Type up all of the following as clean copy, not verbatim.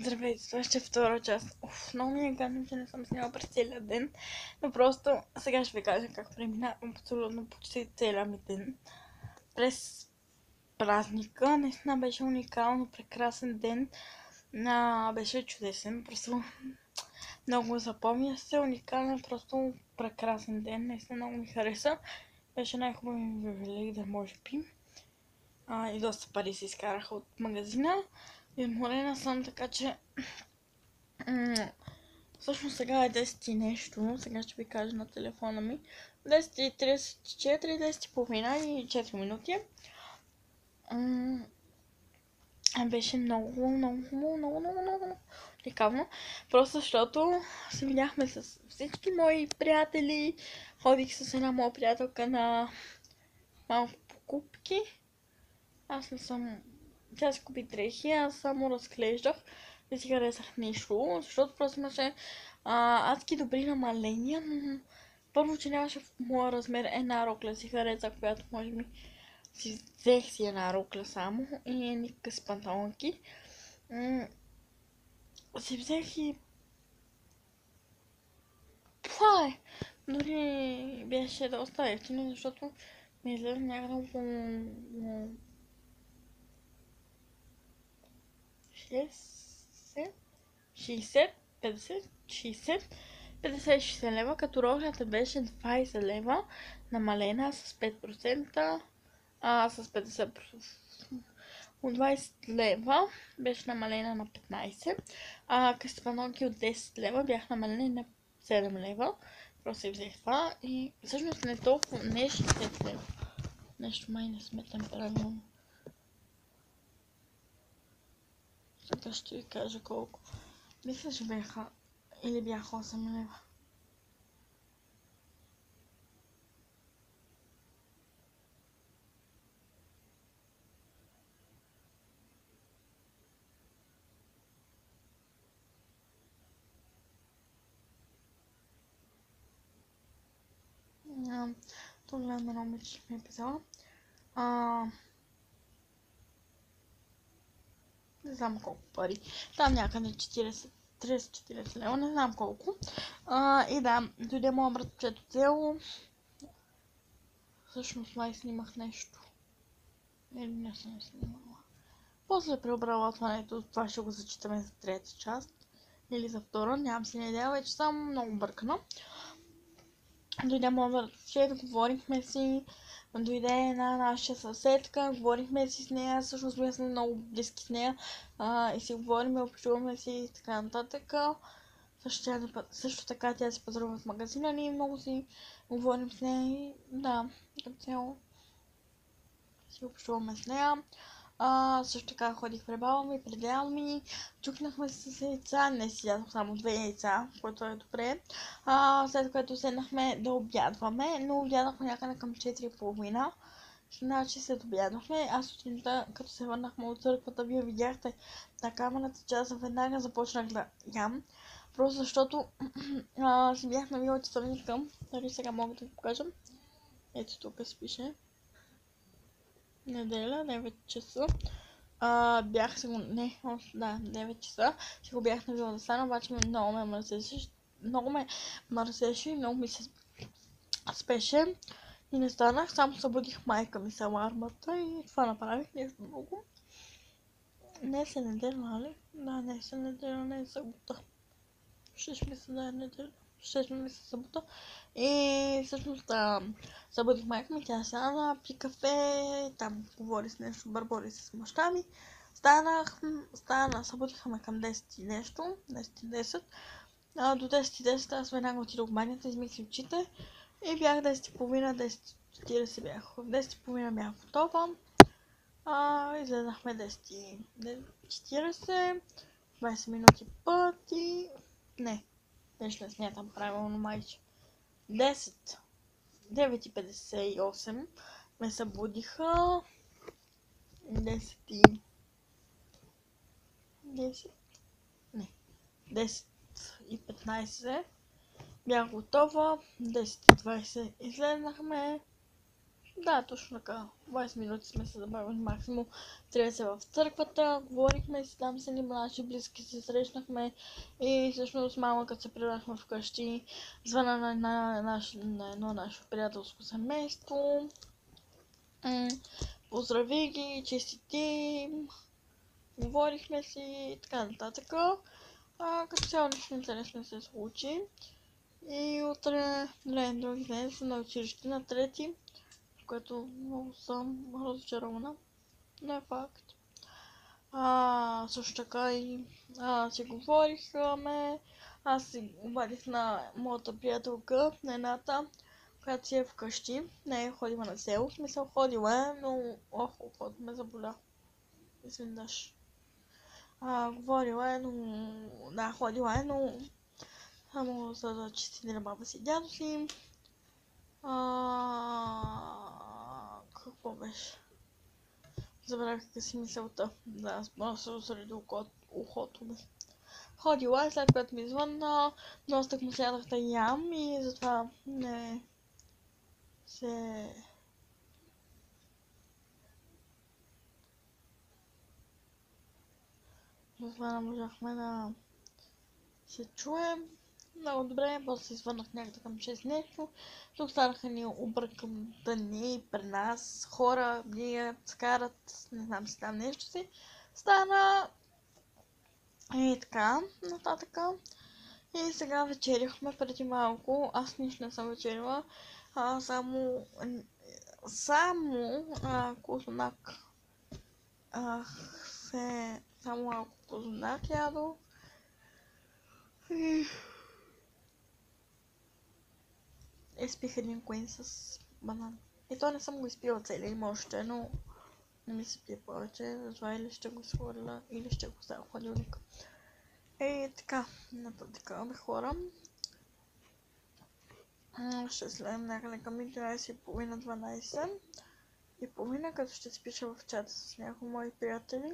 Здравейте, това ще е втора част. Много ми е гадно, че не съм сняла през целия ден, но просто сега ще ви кажа как премина абсолютно почти целия ми ден. През празника, наистина беше уникално прекрасен ден. Беше чудесен, просто много запомня се, уникален, просто прекрасен ден, наистина много ми хареса. Беше най-хубавият ми велик, може би. И доста пари се изкараха от магазина. И уморена съм, така че всъщност сега е 10 и нещо, сега ще ви кажа на телефона ми. 10:34, 10:30 и 4 минути. Беше много уникално. Просто защото се видяхме с всички мои приятели. Ходих с една моя приятелка на малко покупки. Аз не съм... Тя си купи дрехи, аз само разглеждах. Не си харесах нищо, защото просто имаше адски добри намаления. Първо, че нямаше в моя размер една рокля си хареса, която може би си взех си една рокля само и никакъв с панталонки. Си взех и... Това е! Дори беше доста ефтино, защото ми излезе някъде около 50-60 лева, като роклята беше 20 лева, намалена с 5%, с 50%. От 20 лева беше намалена на 15, къстопанонки от 10 лева бях намалени на 7 лева. Просто си взех това и всъщност не толкова, не 60 лева. Нещо май не сметам правилно. Сега ще ви кажа колко. Мисля, че бяха или бяха 8 лева. Тук гледам едно момиче ми е писала. Не знам колко пари. Там някъде 30-40 лева, не знам колко. И да, дойде моя братчето цяло. Всъщност май снимах нещо. Или не съм снимала. После преобработването, това ще го зачитаме за трета част. Или за втора, нямам си идея, вече съм много бъркана. Дойде моя братчето, говорихме си. Дойде една наша съседка, говорихме си с нея, всъщност бях сме много близки с нея и си говорим, общуваме си и така нататък. Също така тя си пазарува в магазина, ние много си говорим с нея и да, като цяло си общуваме с нея. Също така ходих при баба ми, при дядо ми, чукнахме се с яйца, не си ядох само 2 яйца, което е добре. След което седнахме да обядваме, но обядахме някъде към 4:30. Значи след обядахме, аз сутринта, като се върнахме от църквата, вие видяхте на камерата, че аз веднага започнах да ям. Просто защото си бях навила часовника, дали сега мога да ви покажа. Ето тук се пише. Неделя, 9 часа. Бях си го... Не, да, 9 часа. Си го бях навила да стана, обаче много ме мърсеше. Много ме мърсеше и много ми се спеше. И не станах, само събудих майка ми с алармата и това направих, нещо друго. Днес е неделя, нали? Да, днес е неделя, не е събота. Ще ми се да е неделя. Ще ми се събота. И всъщност събудих майка ми, тя стана, пи кафе, там говори с нещо, бърбори с баща ми. Събудиха към 10 и нещо, 10 и 10. До 10 и 10 аз веднага отидох в банята, измих очите и бях 10:30, 10:40 бях. В 10:30 бях готова. Излезнахме 10:40, 20 минути път и... Не, нещо не смятам правилно, майче. 9:58 ме събудиха. 10:15 бях готова. 10:20 излезнахме. Да, точно така. 20 минути сме се забавили максимум. Трябва се в църквата, говорихме си, там се едни наши близки се срещнахме и всъщност мама като се прибрахме вкъщи, звъна на едно наше приятелско семейство. Поздрави ги, честити, говорихме си и така нататък. Като цяло нищо интересно се случи. И утре, други ден съм на училище на 3, в което много съм разочарована. Не е факт. Също така и си говорихме. Аз си обадих на моята приятелка, на едната, която си е вкъщи. Не е ходила на село. В смисъл ходила е, но ухото ме заболя. Изведнъж. Говорила е, но... Да, ходила е, но... Само за да чисти на баба си, дядо си. Какво беше? Забравих каква си мисълта. Да, аз се осреди ухото ми. Ходила е, след което ми извънна, но аз так му сядах да ям и затова не се... Затова не можахме да се чуем. Много добре, после се извърнах някъде към 6 нещо. Тук станаха ни объркани при нас хора, ние скарат, не знам си там нещо си. Стана и така, нататък. И сега вечеряхме преди малко. Аз нищо не съм вечерила. Само козунак. Само малко козунак ядох. И изпих един коин с банан. И то не съм го изпила целия, има още, но не ми се пие повече, затова или ще го изхвърля, или ще го оставя в хладилника. И така, нататък хора. Ще следим някъде към 11:30-12 и половина, като ще си пиша в чата с някои мои приятели,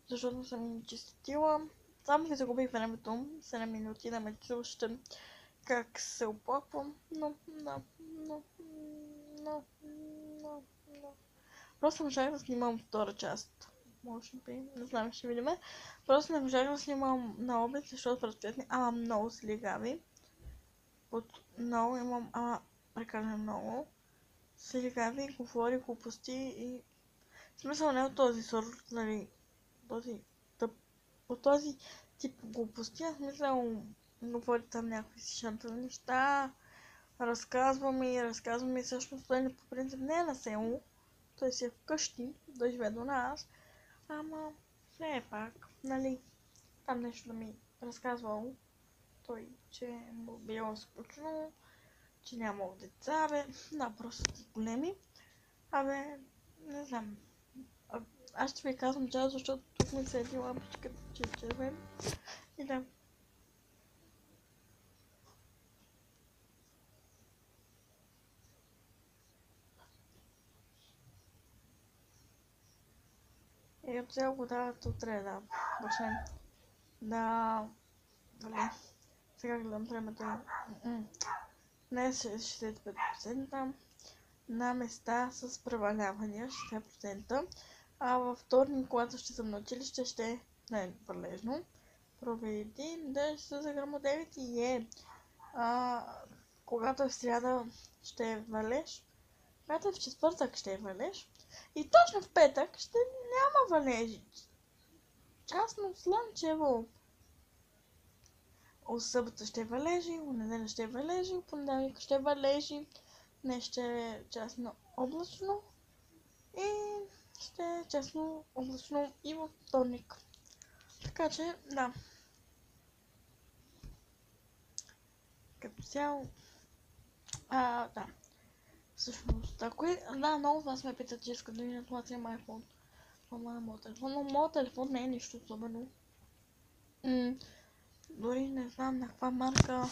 защото съм им честитила. Само ви загубих времето, 7 минути да ме слушате как се оплаквам, но. Просто не можах да снимам втора част. Може би, не знам, ще видим. Просто не можах да снимам на обед, защото предстоят ми много слигави. Много имам, прекалено много слигави, говори глупости и... В смисъл не от този сорт, нали, от този тип глупости, аз смисъл говори там някакви си шантани неща, разказвам и всъщност той по принцип не е на село, той си е вкъщи, да живее до нас, ама все пак, нали, там нещо да ми разказвал той, че му било скучно, че нямало деца, просто ти големи, не знам. Аз ще ви казвам чао, защото тук ми седи лампичката, че е червен. И да. И от цяло годата утре да почнем да... Дали? Сега гледам времето. Днес е 65%. На места с превалявания 60%. Във вторник, когато ще съм на училище, ще е валежно. Проведи дъжд за грамо 9 и е. Когато е в сряда ще е валеж. Когато е в четвъртък ще е валеж. И точно в петък ще няма валежи. Частно слънчево. От събота ще валежи, от неделя ще валежи, от понеделник ще валежи. Днес ще е частно облачно. И ще е частно облачно и във вторник. Така че, да. Като цяло, да. Всъщност, много от вас ме питат, че искат да видят моят iPhone. Това е моят телефон, но моят телефон не е нищо особено. Дори не знам на каква марка.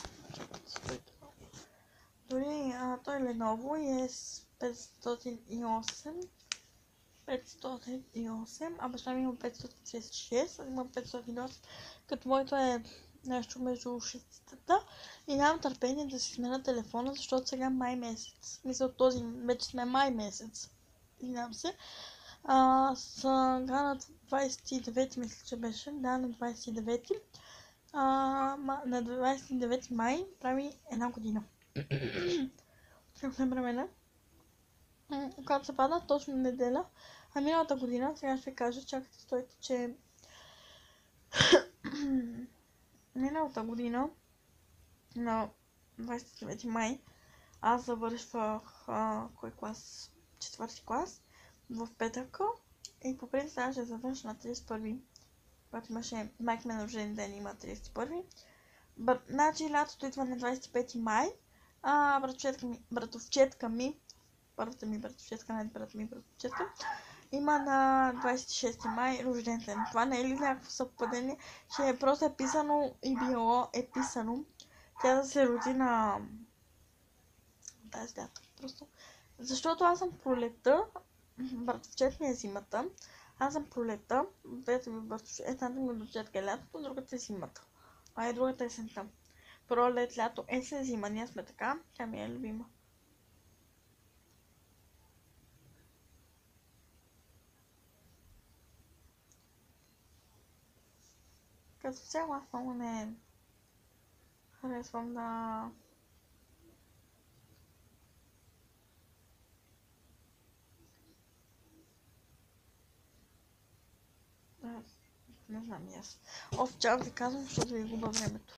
Дори той Lenovo е с 508. 508, а баща ми има 536, а има 508, като моето е нещо между ушицата и нямам търпение да си сменя телефона, защото сега май месец. Мисля, този вече сме май месец. Извинявам се. Сега на 29 мисля, че беше. Да, на 29. На 29 май прави една година. Как не бременна. Когато се падна точно неделя. А миналата година, сега ще кажа, чакайте, стойте, че миналата година на 29 май аз завършвах кой клас? Четвърти клас в петъка и по принцип аз ще завърша на 31, когато имаше майка ми на рожден ден, има 31. Значи лятото идва на 25 май, братовчетка ми, първата ми братовчетка, не брат ми братовчетка, има на 26 май рожден ден. Това не е ли някакво съвпадение, че е просто е писано и било е писано тя да се роди на тази дата. Просто. Защото аз съм пролета, братовчет ми е зимата, аз съм пролета, двете ми едната ми братовчетка е лятото, другата е зимата. А и другата е есента. Пролет, лято, есен, зима, ние сме така, тя ми е любима. Като цяло аз много не харесвам да не знам и аз. Чак ви казвам, защото ви губа времето.